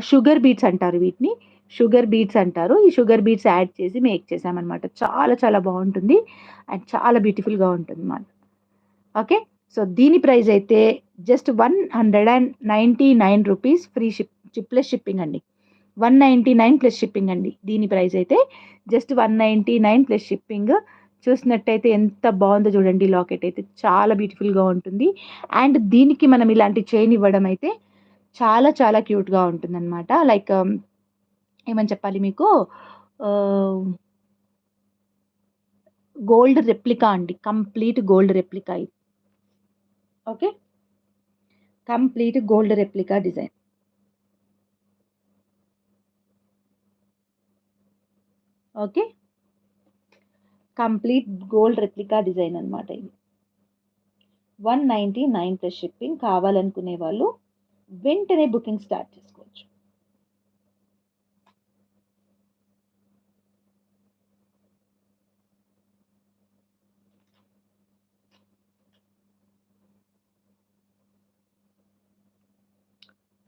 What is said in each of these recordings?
Sugar beads అంటారు వీటిని. Sugar beads అంటారు. ఈ షుగర్ బీట్స్ యాడ్ చేసి మేక్ చేశామనమాట. చాలా చాలా బావుంటుంది. అండ్ చాలా బ్యూటిఫుల్‌గా ఉంటుందన్నమాట. ఓకే. సో, దీని ప్రైస్ అయితే జస్ట్ ₹199 ఫ్రీ ప్లస్ షిప్పింగ్ అండి. 199 ప్లస్ షిప్పింగ్ అండి. దీని ప్రైస్ అయితే జస్ట్ 199 ప్లస్ షిప్పింగ్. చూసినట్టయితే ఎంత బావుందో చూడండి లాకెట్ అయితే చాలా బ్యూటిఫుల్‌గా ఉంటుంది. అండ్ దీనికి మనం ఇలాంటి చైన్ ఇవ్వడం అయితే చాలా చాలా క్యూట్‌గా ఉంటుందనమాట. లైక్ ఏమని చెప్పాలి మీకు ఆహ్, గోల్డ్ రెప్లికా అండి. కంప్లీట్ గోల్డ్ రెప్లికా ఇది. Okay. Complete gold replica design. Okay. Complete gold replica design అన్నమాట ఇది. 199 ప్లస్ షిప్పింగ్. కావాలనుకునే వాళ్ళు వెంటనే బుకింగ్ స్టార్ట్ చేసుకోవచ్చు.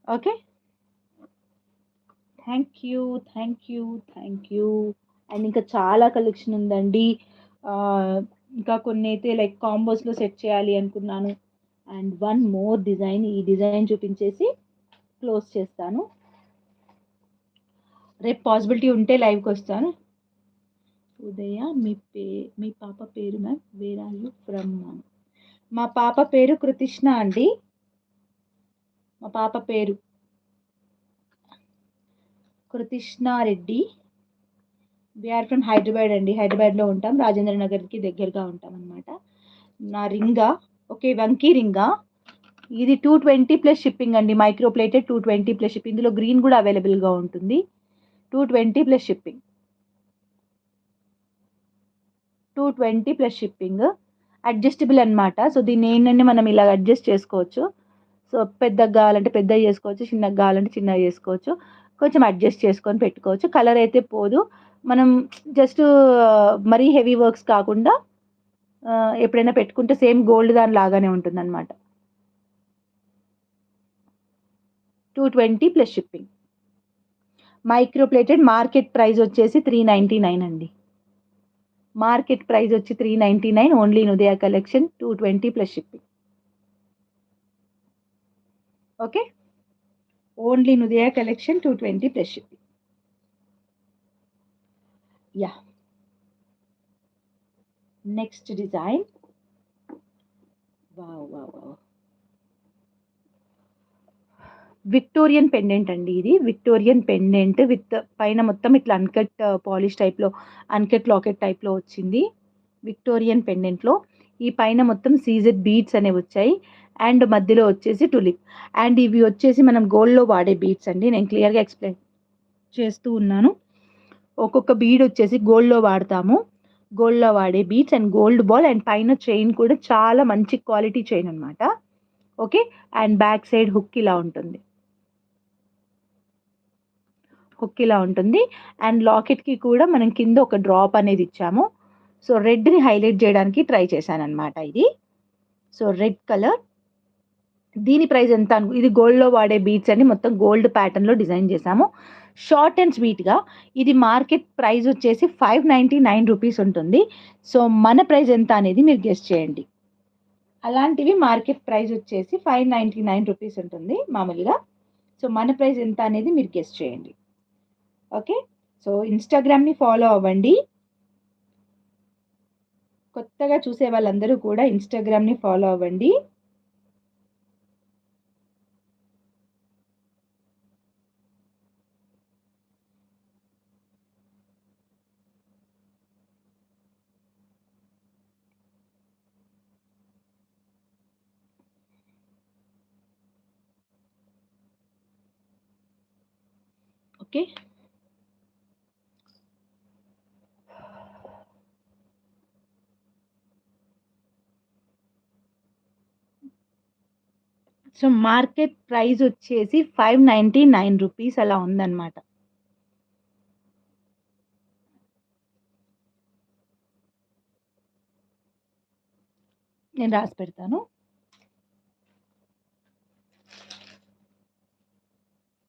Okay. Thank you. Thank you. Thank you. And ఇంకా చాలా కలెక్షన్ ఉందండి. ఆహ్, ఇంకా కొన్నైతే లైక్ కాంబోస్‌లో సెట్ చేయాలి అనుకున్నాను. And one more design. ఈ డిజైన్ చూపించేసి క్లోజ్ చేస్తాను. రేపు పాసిబిలిటీ ఉంటే లైవ్‌కొస్తాను. ఉదయ మీ పాప పేరు ma'am? Where are you from ma'am? మా పాప పేరు కృతిష్ణ అండి. మా పాప పేరు కృతిష్ణారెడ్డి. వి ఆర్ ఫ్రమ్ హైదరాబాద్ అండి. హైదరాబాద్‌లో ఉంటాం. రాజేంద్ర నగర్‌కి దగ్గరగా ఉంటామనమాట. నా రింగా ఓకే. వంకీ రింగా. ఇది 220 ప్లస్ షిప్పింగ్ అండి. Micro plated 220 plus shipping. ఇందులో గ్రీన్ గూడా అవైలబుల్‌గా ఉంటుంది. 220 plus shipping. 220 plus shipping. Adjustable అన్నమాట. సో, దీన్నేంటంటే మనం ఇలా అడ్జస్ట్ చేసుకోవచ్చు. సో, పెద్దగా గావాలంటే పెద్దయి జేసుకోవచ్చు. చిన్నగా గావాలంటే చిన్నగా జేసుకోవచ్చు. కొంచెం అడ్జస్ట్ చేసుకొని పెట్టుకోవచ్చు. కలర్ అయితే పోదు. మనం జస్ట్ మరీ హెవీ వర్క్స్ కాకుండా ఎప్పుడైనా పెట్టుకుంటే సేమ్ గోల్డ్ దాని లాగానే ఉంటుందన్నమాట. 220 plus shipping. Micro plated market price వచ్చేసి 399 అండి. మార్కెట్ ప్రైస్ వచ్చి 399 only in Udaya collection 220 plus shipping. Okay. Only in Udaya collection 220 plus shipping. Yeah! Next design. Wow! Wow! Wow! Victorian pendant అండి ఇది. Victorian pendant with పైన మొత్తం ఇట్లా uncut polish టైప్‌లో, uncut locket టైప్‌లో వచ్చింది. విక్టోరియన్ పెండెంట్‌లో ఈ పైన మొత్తం సీజెడ్ బీడ్స్ అనేవొచ్చాయి. అండ్ మధ్యలో వచ్చేసి టులిప్. అండ్ ఇవి వచ్చేసి మనం గోల్డ్‌లో వాడే బీడ్స్ అండి. నేను క్లియర్‌గా ఎక్స్‌ప్లెయిన్ చేస్తూ ఉన్నాను. ఒక్కొక్క బీడ్ వచ్చేసి గోల్డ్‌లో వాడతాము. గోల్డ్‌లో వాడే beads and gold ball and పైన చైన్ కూడా చాలా మంచి క్వాలిటీ చైన్ అన్నమాట. Okay. And back side hook ఇలా ఉంటుంది. హుక్ ఇలా ఉంటుంది. అండ్ లాకెట్‌కి కూడా మనం కింద ఒక డ్రాప్ అనేది ఇచ్చాము. సో, రెడ్‌ని హైలైట్ చేయడానికి ట్రై చేశానన్నమాట ఇది. So, red colour. దీని ప్రైస్ ఎంత ఇది గోల్డ్‌లో వాడే బీడ్స్ అండి. మొత్తం గోల్డ్ ప్యాటర్న్‌లో డిజైన్ చేశాము. షార్ట్ అండ్ స్వీట్‌గా ఇది మార్కెట్ ప్రైస్ వచ్చేసి ₹599 ఉంటుంది. సో, మన ప్రైస్ ఎంత అనేది మీరు గెస్ చేయండి. అలాంటివి మార్కెట్ ప్రైస్ వచ్చేసి ₹599 ఉంటుంది మామూలుగా. సో, మన ప్రైస్ ఎంత అనేది మీరు గెస్ చేయండి. ఓకే. సో, ఇన్‌స్టాగ్రామ్‌ని ఫాలో అవ్వండి. కొత్తగా చూసే వాళ్ళందరూ కూడా ఇన్‌స్టాగ్రామ్‌ని ఫాలో అవ్వండి. ఓకే. సో, మార్కెట్ ప్రైస్ వచ్చేసి ₹599 అలా ఉందన్నమాట. నేను రాసి పెడతాను.